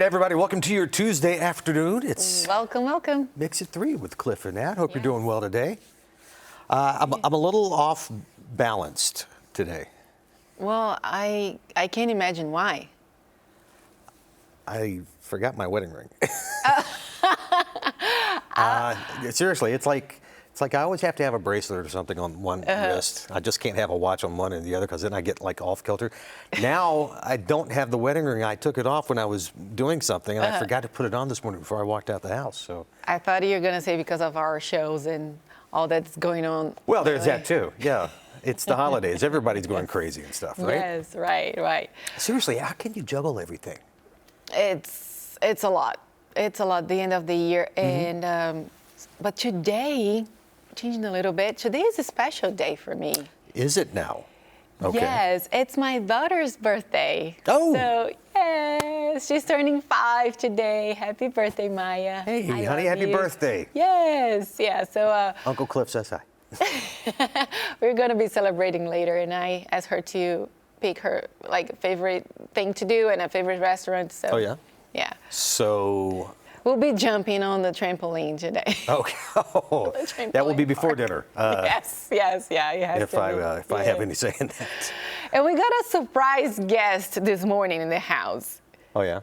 right, everybody, welcome to your Tuesday afternoon. It's welcome. Mix It 3 with Cliff and Nat. Hope you're doing well today. I'm a little off balanced today. Well, I can't imagine why. I forgot my wedding ring. Seriously, it's like I always have to have a bracelet or something on one wrist. I just can't have a watch on one and the other because then I get like off kilter. Now I don't have the wedding ring. I took it off when I was doing something and I forgot to put it on this morning before I walked out the house. So I thought you were gonna say because of our shows and all that's going on. Well, there's that too. Yeah, it's the holidays. Everybody's going crazy and stuff, right? Yes, right. Seriously, how can you juggle everything? It's a lot. It's a lot. The end of the year, and but today, changing a little bit. Today is a special day for me. Is it now? Okay. Yes, it's my daughter's birthday. Oh. So yes, she's turning 5 today. Happy birthday, Maya. Hey, I honey, love happy you. birthday. Yes, yeah. So Uncle Cliff says hi. we're gonna be celebrating later, and I asked her to pick her favorite thing to do and a favorite restaurant. So. Oh yeah. Yeah. So. We'll be jumping on the trampoline today. Okay. Oh, that will be before dinner. Yes. Yeah. It has if I have any say in that. And we got a surprise guest this morning in the house. Oh yeah.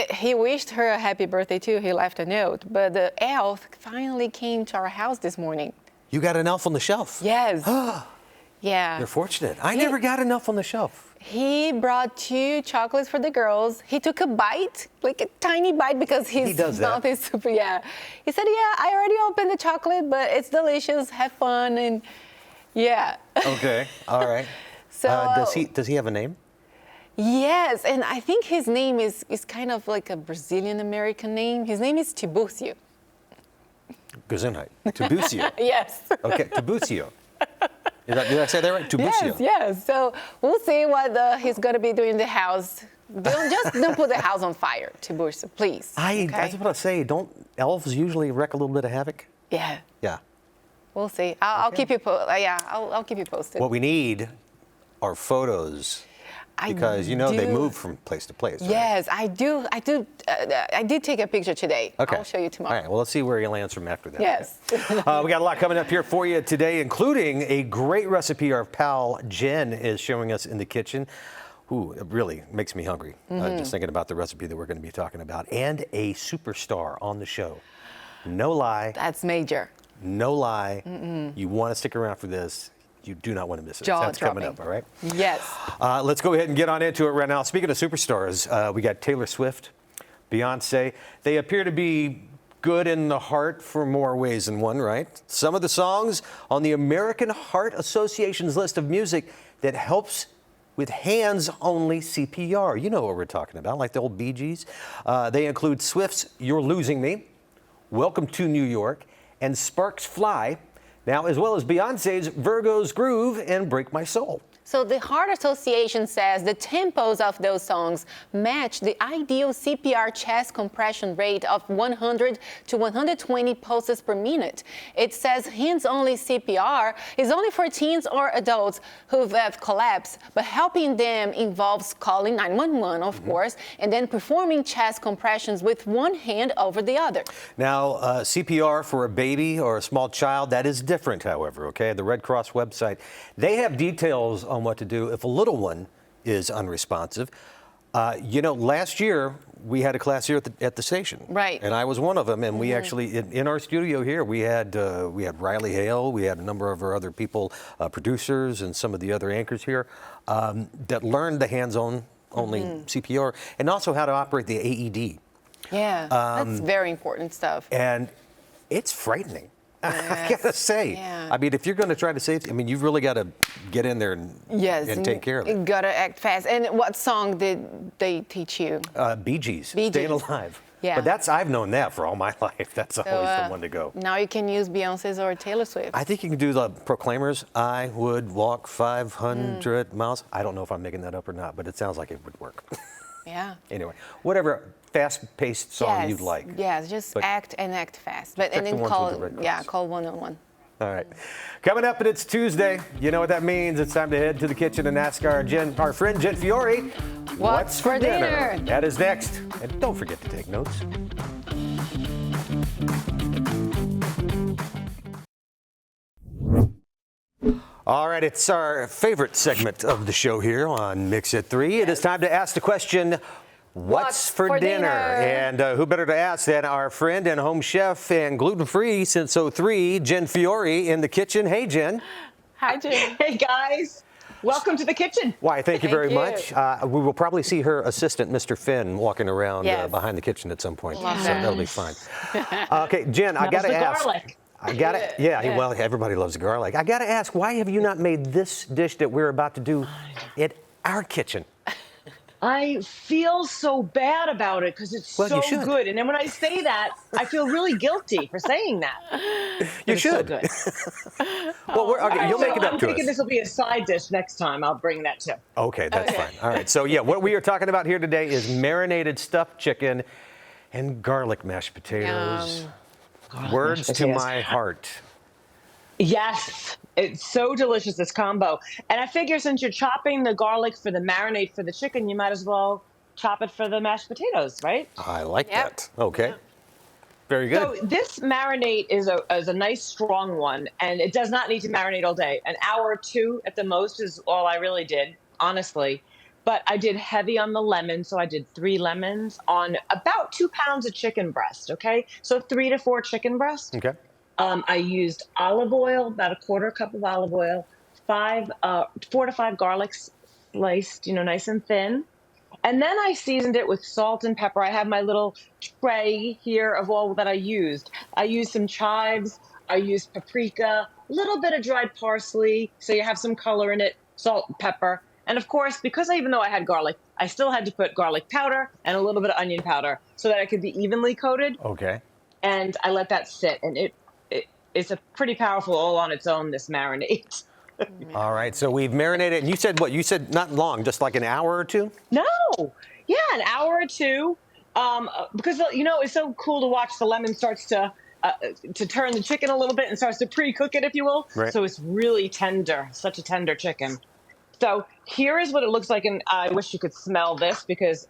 He wished her a happy birthday too. He left a note, but the elf finally came to our house this morning. You got an elf on the shelf. Yes. Yeah. You're fortunate. I never got an elf on the shelf. He brought 2 chocolates for the girls. He took a bite, like a tiny bite, because his mouth is super. Yeah. He said, "Yeah, I already opened the chocolate, but it's delicious. Have fun." And yeah. Okay. All right. So does he have a name? Yes, and I think his name is kind of like a Brazilian American name. His name is Tiburcio. Gesundheit. Tiburcio. Yes. Okay, Tiburcio. Did I say that right? Tiburcio. Yes. So we'll see what he's going to be doing in the house. Don't put the house on fire, Tiburcio, please. I was about to say, don't elves usually wreak a little bit of havoc? Yeah. Yeah. We'll see. I'll keep you I'll keep you posted. What we need are photos. Because they move from place to place. Right? Yes, I do. I did take a picture today. Okay. I'll show you tomorrow. All right. Well, let's see where he lands from after that. Yes. We got a lot coming up here for you today, including a great recipe our pal Jen is showing us in the kitchen. Ooh, it really makes me hungry just thinking about the recipe that we're going to be talking about, and a superstar on the show. No lie. That's major. No lie. You want to stick around for this. You do not want to miss it. That's coming up, all right? Yes. Let's go ahead and get on into it right now. Speaking of superstars, we got Taylor Swift, Beyonce. They appear to be good in the heart for more ways than one, right? Some of the songs on the American Heart Association's list of music that helps with hands-only CPR. You know what we're talking about, like the old Bee Gees. They include Swift's You're Losing Me, Welcome to New York, and Sparks Fly. Now, as well as Beyonce's Virgo's Groove and Break My Soul. So the Heart Association says the tempos of those songs match the ideal CPR chest compression rate of 100 to 120 pulses per minute. It says hands-only CPR is only for teens or adults who have collapsed, but helping them involves calling 911, of course, and then performing chest compressions with one hand over the other. Now, CPR for a baby or a small child, that is different, however, okay? The Red Cross website, they have details on what to do if a little one is unresponsive. Last year we had a class here at the station, right? And I was one of them. And we actually in our studio here we had Riley Hale, we had a number of our other people, producers, and some of the other anchors here that learned the hands-on only CPR and also how to operate the AED. Yeah, that's very important stuff. And it's frightening. I gotta say, yeah. I mean, if you're going to try to save, you've really got to get in there and take care of it. You gotta act fast. And what song did they teach you? Bee Gees, Staying Alive. Yeah. But I've known that for all my life. That's always the one to go. Now you can use Beyonce's or Taylor Swift. I think you can do the Proclaimers. I would walk 500 miles. I don't know if I'm making that up or not, but it sounds like it would work. Yeah. Anyway, whatever fast-paced song you'd like. Yes, just act fast. And then call 111. All right. Coming up, and it's Tuesday. You know what that means. It's time to head to the kitchen and ask our friend Jen Fiore, What's for dinner? That is next. And don't forget to take notes. All right, it's our favorite segment of the show here on Mix It 3. It is time to ask the question, what's for dinner? And who better to ask than our friend and home chef and gluten-free since '03, Jen Fiore in the kitchen. Hey, Jen. Hi, Jen. Hey, guys. Welcome to the kitchen. Why, thank you very Thank you. much. We will probably see her assistant, Mr. Finn, walking around Yes. behind the kitchen at some point. Love So that. that'll be fine. Okay, Jen, I got to the ask. garlic. I got to, yeah, Yeah. well, everybody loves the garlic. I got to ask, why have you not made this dish that we're about to do in our kitchen? I feel so bad about it because it's Well, you so should. good. And then when I say that, I feel really guilty for saying that. You It's so should. good. Well, okay, you'll So make it I'm up to thinking us. this will be a side dish next time. I'll bring that too. Okay, that's Okay. fine. All right. So, yeah, what we are talking about here today is marinated stuffed chicken and garlic mashed potatoes. Words mashed to potatoes. my heart. Yes, it's so delicious, this combo. And I figure since you're chopping the garlic for the marinade for the chicken, you might as well chop it for the mashed potatoes, right? I like Yep. that. Okay. Very good. So this marinade is a nice strong one, and it does not need to marinate all day. An hour or two at the most is all I really did, honestly. But I did heavy on the lemon, so I did 3 lemons on about 2 pounds of chicken breast, okay? So 3 to 4 chicken breast. Okay. I used olive oil, about a quarter cup of olive oil, 4 to 5 garlics sliced, nice and thin. And then I seasoned it with salt and pepper. I have my little tray here of all that I used. I used some chives. I used paprika, a little bit of dried parsley, so you have some color in it, salt and pepper. And of course, because even though I had garlic, I still had to put garlic powder and a little bit of onion powder so that it could be evenly coated. Okay. And I let that sit. And it's a pretty powerful all on its own, this marinade. All right. So we've marinated. And you said what? You said not long, just like an hour or two? No. Yeah, an hour or two. Because, it's so cool to watch the lemon starts to turn the chicken a little bit and starts to pre-cook it, if you will. Right. So it's really tender, such a tender chicken. So here is what it looks like. And I wish you could smell this because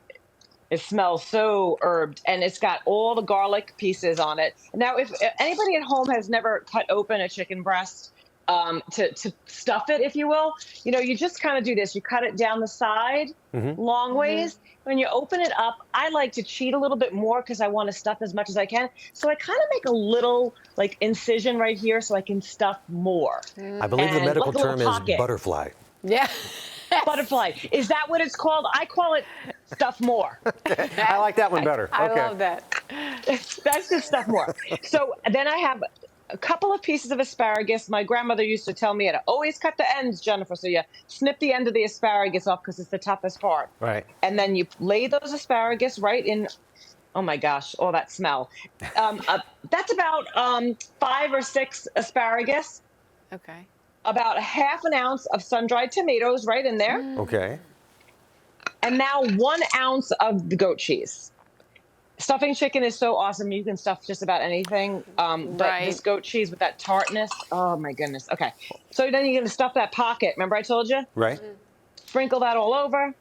it smells so herbed, and it's got all the garlic pieces on it. Now, if anybody at home has never cut open a chicken breast to stuff it, if you will, you just kind of do this. You cut it down the side long ways. When you open it up, I like to cheat a little bit more because I want to stuff as much as I can. So I kind of make a little incision right here so I can stuff more. I believe the And medical like a little term is pocket. butterfly. Yeah. Butterfly. Is that what it's called? I call it stuff more. I like that one better. I Okay. love that. That's just stuff more. So then I have a couple of pieces of asparagus. My grandmother used to tell me to always cut the ends, Jennifer. So you snip the end of the asparagus off because it's the toughest part. Right. And then you lay those asparagus right in. Oh my gosh, all that smell. That's about 5 or 6 asparagus. Okay. About a half an ounce of sun-dried tomatoes right in there. Okay. And now 1 ounce of the goat cheese. Stuffing chicken is so awesome. You can stuff just about anything. But Right. this goat cheese with that tartness, oh my goodness. Okay. So then you're going to stuff that pocket. Remember I told you? Right. Sprinkle that all over.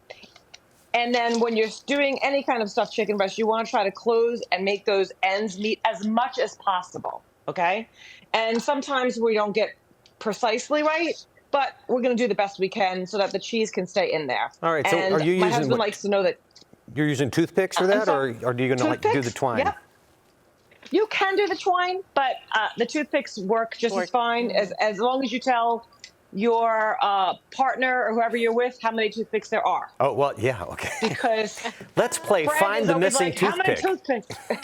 And then when you're doing any kind of stuffed chicken breast, you want to try to close and make those ends meet as much as possible. Okay. And sometimes we don't get precisely right, but we're going to do the best we can so that the cheese can stay in there. All right, so And are you my using husband what- likes to know that. You're using toothpicks for I'm that, sorry. or are you going to do the Toothpicks? twine? Yep. You can do the twine, but the toothpicks work just as fine as long as you tell your partner or whoever you're with how many toothpicks there are. Oh, well, yeah, okay. Because Let's play Fred Find is the always Missing like, how many Toothpick. toothpicks?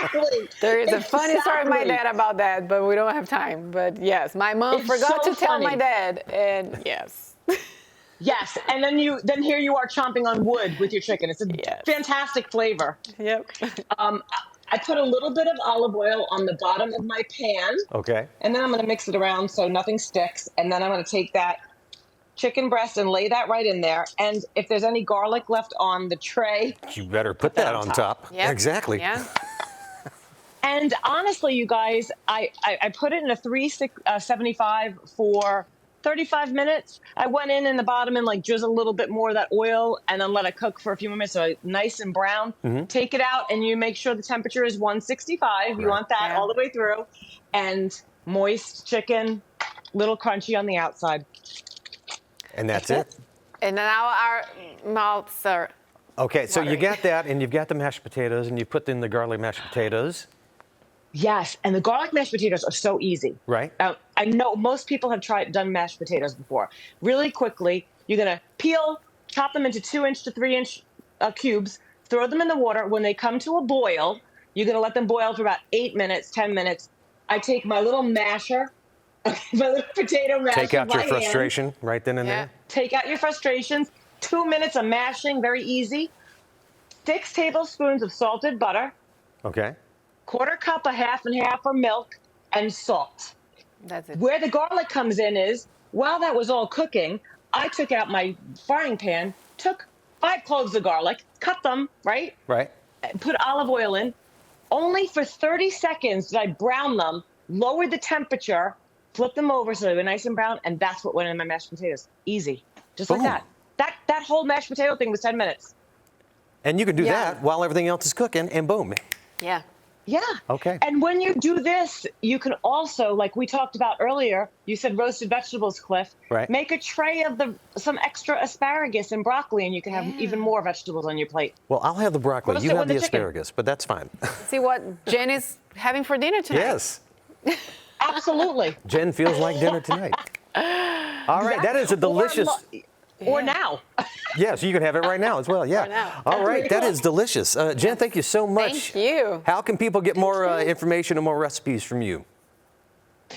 Exactly. There is a funny story with my Exactly. dad about that, but we don't have time. But yes, my mom It's forgot so to tell my funny. dad, and yes. Yes, and then here you are chomping on wood with your chicken. It's a Yes. fantastic flavor. Yep. I put a little bit of olive oil on the bottom of my pan, Okay. and then I'm going to mix it around so nothing sticks. And then I'm going to take that chicken breast and lay that right in there. And if there's any garlic left on the tray, You better put that on top. Yep. Exactly. Yeah. And honestly, you guys, I put it in a 375 for 35 minutes. I went in the bottom and like drizzle a little bit more of that oil and then let it cook for a few more minutes so it's nice and brown. Take it out and you make sure the temperature is 165. You want that all the way through. And moist chicken, little crunchy on the outside. And that's it. And now our mouths are. Okay, so you watering. got that, and you've got the mashed potatoes, and you put in the garlic mashed potatoes. Yes, and the garlic mashed potatoes are so easy. Right. I know most people have done mashed potatoes before. Really quickly, you're gonna chop them into 2-inch to 3-inch cubes, throw them in the water. When they come to a boil, you're gonna let them boil for about 8 minutes, 10 minutes. I take my little masher, my little potato masher. Take out your hand, frustration right then and there. Take out your frustrations. 2 minutes of mashing, very easy. 6 tablespoons of salted butter. Okay. 1/4 cup of half and half of milk and salt. That's it. Where the garlic comes in is, while that was all cooking, I took out my frying pan, took 5 cloves of garlic, cut them, right? Right. Put olive oil in. Only for 30 seconds did I brown them, lowered the temperature, flip them over so they were nice and brown, and that's what went in my mashed potatoes. Easy. Just like Boom. that. That whole mashed potato thing was 10 minutes. And you can do that while everything else is cooking, and boom. Yeah. Yeah. Okay. And when you do this, you can also, like we talked about earlier, you said roasted vegetables, Cliff. Right. Make a tray of some extra asparagus and broccoli, and you can have even more vegetables on your plate. Well, I'll have the broccoli. Roast You it have with the the chicken. asparagus, but that's fine. See what Jen is having for dinner tonight. Yes. Absolutely. Jen feels like dinner tonight. All right, that is a delicious. Or now. Yeah, so you can have it right now as well. Yeah. Right now. All right, that is delicious. Jen, thank you so much. Thank you. How can people get more information and more recipes from you?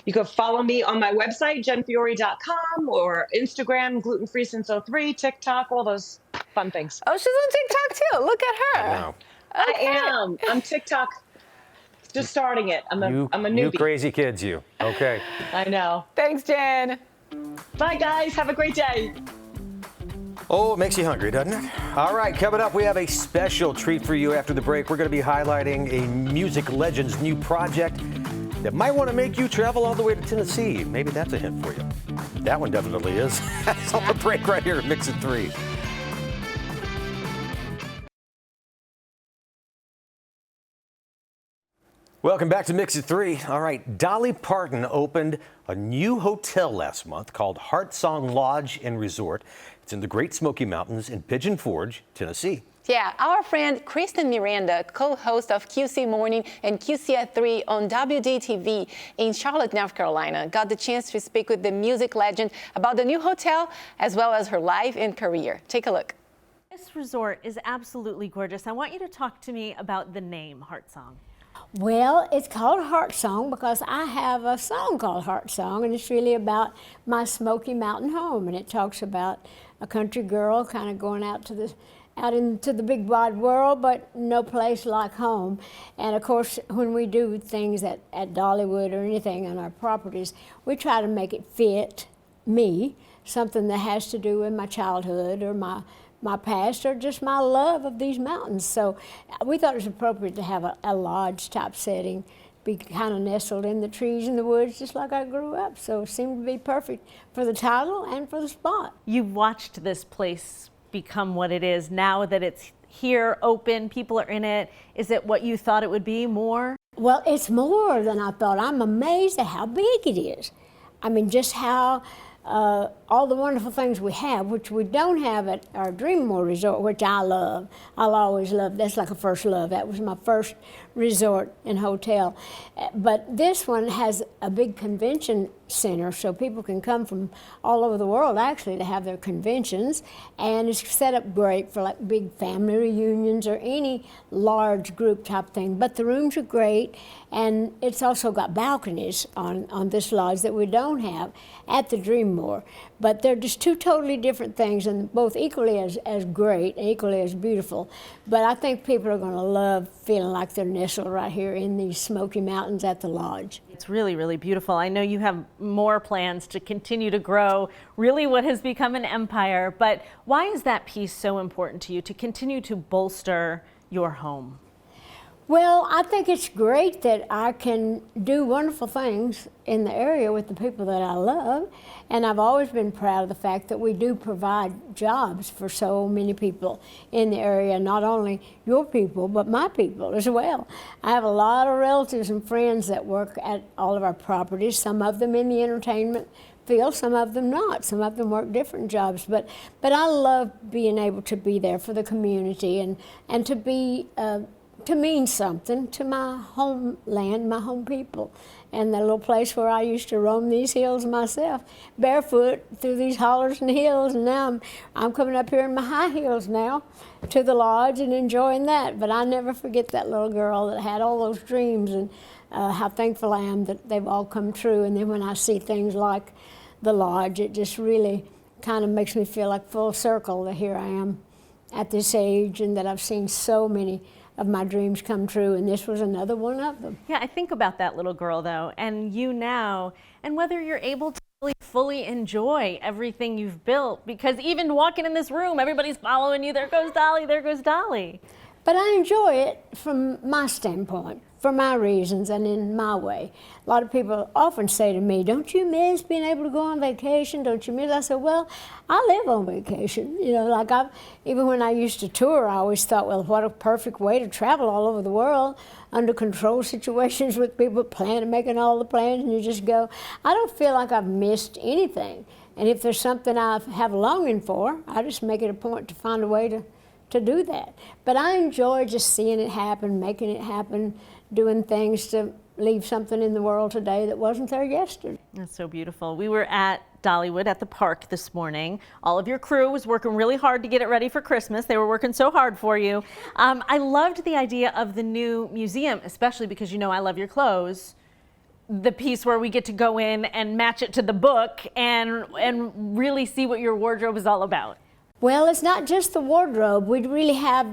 You can follow me on my website, jenfiore.com, or Instagram, gluten-free since 03, TikTok, all those fun things. Oh, she's on TikTok too. Look at her. Wow. I am. I'm TikTok. Just starting it. I'm a newbie. You crazy kids, you. Okay. I know. Thanks, Jen. Bye, guys. Have a great day. Oh, it makes you hungry, doesn't it? All right, coming up, we have a special treat for you after the break. We're going to be highlighting a music legend's new project that might want to make you travel all the way to Tennessee. Maybe that's a hint for you. That one definitely is. That's on the break right here at Mix It 3. Welcome back to Mix It 3. All right, Dolly Parton opened a new hotel last month called Heart Song Lodge and Resort. It's in the Great Smoky Mountains in Pigeon Forge, Tennessee. Yeah, our friend Kristen Miranda, co-host of QC Morning and QC at 3 on WRDW in Charlotte, North Carolina, got the chance to speak with the music legend about the new hotel as well as her life and career. Take a look. This resort is absolutely gorgeous. I want you to talk to me about the name Heart Song. Well, it's called Heart Song because I have a song called Heart Song, and it's really about my Smoky Mountain home, and it talks about a country girl kind of going out into the big wide world, but no place like home. And of course, when we do things at Dollywood or anything on our properties, we try to make it fit me, something that has to do with my childhood or my past or just my love of these mountains. So we thought it was appropriate to have a lodge type setting, be kind of nestled in the trees and the woods just like I grew up. So it seemed to be perfect for the title and for the spot. You've watched this place become what it is now that it's here, open, people are in it. Is it what you thought it would be, more? Well, it's more than I thought. I'm amazed at how big it is. I mean, just how all the wonderful things we have, which we don't have at our Dreammore Resort, which I love. I'll always love. That's like a first love. That was my first resort and hotel. But this one has a big convention center, so people can come from all over the world actually to have their conventions, and it's set up great for like big family reunions or any large group type thing. But the rooms are great, and it's also got balconies on this lodge that we don't have at the Dreammore. But they're just two totally different things, and both equally as great, equally as beautiful. But I think people are going to love feeling like they're nestled right here in these Smoky Mountains at the lodge. It's really, really beautiful. I know you have more plans to continue to grow really what has become an empire, but why is that piece so important to you, to continue to bolster your home? Well, I think it's great that I can do wonderful things in the area with the people that I love. And I've always been proud of the fact that we do provide jobs for so many people in the area, not only your people, but my people as well. I have a lot of relatives and friends that work at all of our properties, some of them in the entertainment field, some of them not. Some of them work different jobs. But I love being able to be there for the community and to be to mean something to my homeland, my home people, and the little place where I used to roam these hills myself, barefoot through these hollers and hills. And now I'm coming up here in my high heels now to the lodge and enjoying that. But I never forget that little girl that had all those dreams, and how thankful I am that they've all come true. And then when I see things like the lodge, it just really kind of makes me feel like full circle that here I am at this age and that I've seen so many of my dreams come true, and this was another one of them. Yeah, I think about that little girl though, and you now, and whether you're able to really fully enjoy everything you've built, because even walking in this room, everybody's following you. There goes Dolly, there goes Dolly. But I enjoy it from my standpoint, for my reasons and in my way. A lot of people often say to me, don't you miss being able to go on vacation? Don't you miss? I said, well, I live on vacation. You know, like even when I used to tour, I always thought, well, what a perfect way to travel all over the world, under control situations with people making all the plans, and you just go. I don't feel like I've missed anything. And if there's something I have a longing for, I just make it a point to find a way to do that. But I enjoy just seeing it happen, making it happen, doing things to leave something in the world today that wasn't there yesterday. That's so beautiful. We were at Dollywood at the park this morning. All of your crew was working really hard to get it ready for Christmas. They were working so hard for you. I loved the idea of the new museum, especially because you know I love your clothes. The piece where we get to go in and match it to the book and really see what your wardrobe is all about. Well, it's not just the wardrobe. We really have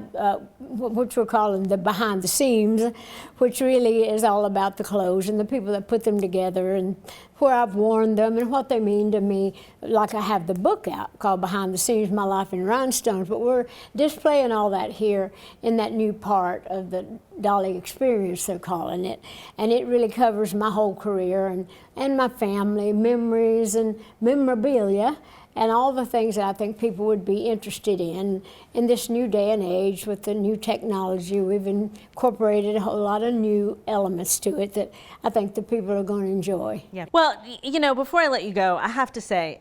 what we're calling the behind the scenes, which really is all about the clothes and the people that put them together and where I've worn them and what they mean to me. Like I have the book out called Behind the Scenes, My Life in Rhinestones, but we're displaying all that here in that new part of the Dolly experience, they're calling it. And it really covers my whole career and my family, memories and memorabilia, and all the things that I think people would be interested in this new day and age with the new technology. We've incorporated a whole lot of new elements to it that I think the people are going to enjoy. Yeah. Well, you know, before I let you go, I have to say,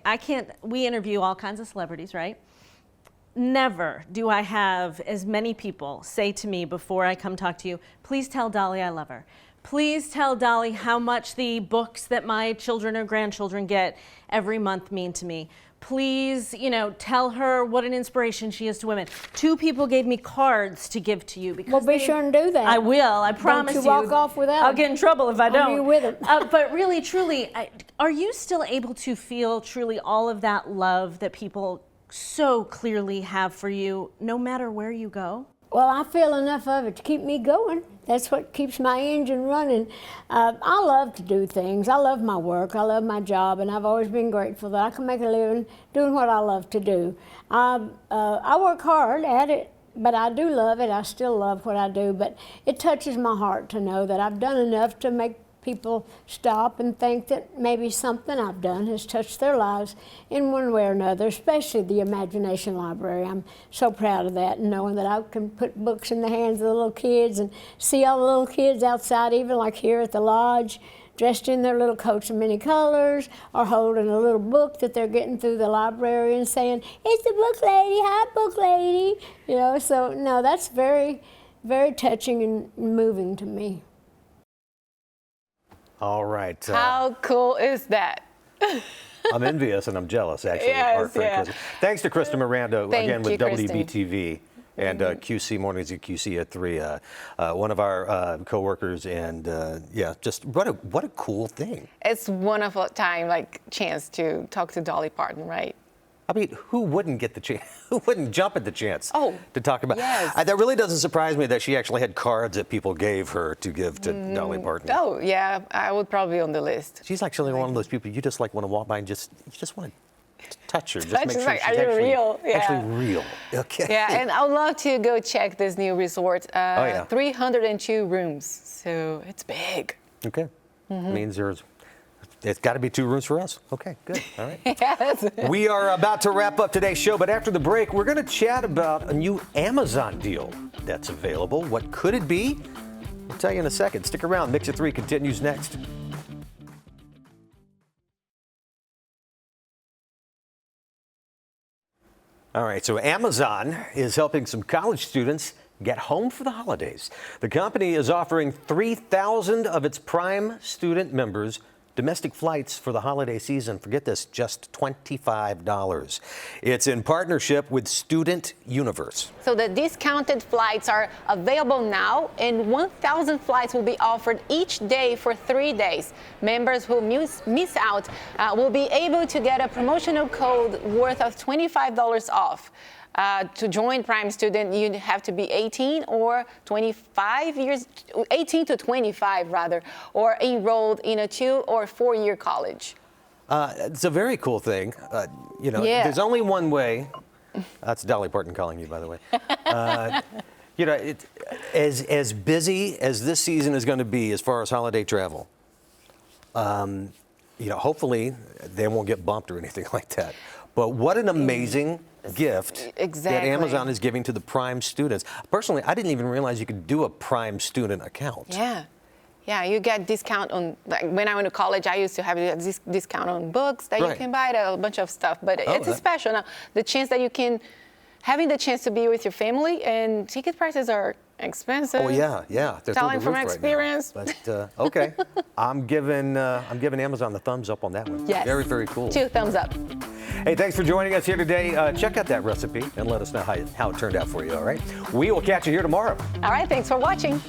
we interview all kinds of celebrities, right? Never do I have as many people say to me before I come talk to you, please tell Dolly I love her. Please tell Dolly how much the books that my children or grandchildren get every month mean to me. Please, you know, tell her what an inspiration she is to women. 2 people gave me cards to give to you. Because Well, be sure and do that. I will, I promise you. Don't you walk off without I'll get in trouble if I don't. you with it. But really, truly, are you still able to feel truly all of that love that people so clearly have for you, no matter where you go? Well, I feel enough of it to keep me going. That's what keeps my engine running. I love to do things. I love my work. I love my job, and I've always been grateful that I can make a living doing what I love to do. I work hard at it, but I do love it. I still love what I do, but it touches my heart to know that I've done enough to make people stop and think that maybe something I've done has touched their lives in one way or another, especially the Imagination Library. I'm so proud of that, and knowing that I can put books in the hands of the little kids and see all the little kids outside, even like here at the lodge, dressed in their little coats of many colors, or holding a little book that they're getting through the library and saying, "It's the book lady, hi book lady." You know, so no, that's very, very touching and moving to me. All right. How cool is that? I'm envious and I'm jealous, actually. Yes, Our friend yeah. Kristen. Thanks to Kristen Miranda, Thank again, you, with Kristen. WBTV and QC Mornings at QC at 3. One of our co-workers, and yeah, just what a cool thing. It's wonderful time, like chance to talk to Dolly Parton, right? I mean, who wouldn't get the chance? Who wouldn't jump at the chance to talk about? Yes. That really doesn't surprise me that she actually had cards that people gave her to give to Dolly Parton. Oh, yeah, I would probably be on the list. She's actually one of those people you just like want to walk by and you just want to Touch her. Just Touch make is sure like, she's are you actually, real? Yeah. actually real. Okay. Yeah, and I would love to go check this new resort. yeah. 302 rooms, so it's big. Okay. Means it's got to be 2 rooms for us. Okay, good. All right. Yes. We are about to wrap up today's show, but after the break, we're going to chat about a new Amazon deal that's available. What could it be? We'll tell you in a second. Stick around. Mix at 3 continues next. All right, so Amazon is helping some college students get home for the holidays. The company is offering 3,000 of its Prime student members domestic flights for the holiday season. Forget this, just $25. It's in partnership with Student Universe. So the discounted flights are available now, and 1,000 flights will be offered each day for 3 days. Members who miss out will be able to get a promotional code worth of $25 off. To join Prime Student, you have to be 18 or 25 years, 18 to 25 rather, or enrolled in a 2 or 4 year college. It's a very cool thing. Yeah. There's only one way. That's Dolly Parton calling you, by the way. As busy as this season is going to be as far as holiday travel, hopefully they won't get bumped or anything like that. But what an amazing gift that Amazon is giving to the Prime students. Personally, I didn't even realize you could do a Prime student account. Yeah, you get discount on, like when I went to college, I used to have a discount on books that you can buy, a bunch of stuff, but it's special. Now, the chance that you can, having the chance to be with your family, and ticket prices are expensive. Oh yeah. They're Telling through from the roof experience. right now. But okay, I'm giving Amazon the thumbs up on that one. Yes. Very, very cool. 2 thumbs up. Hey, thanks for joining us here today. Check out that recipe and let us know how it turned out for you, all right? We will catch you here tomorrow. All right, thanks for watching.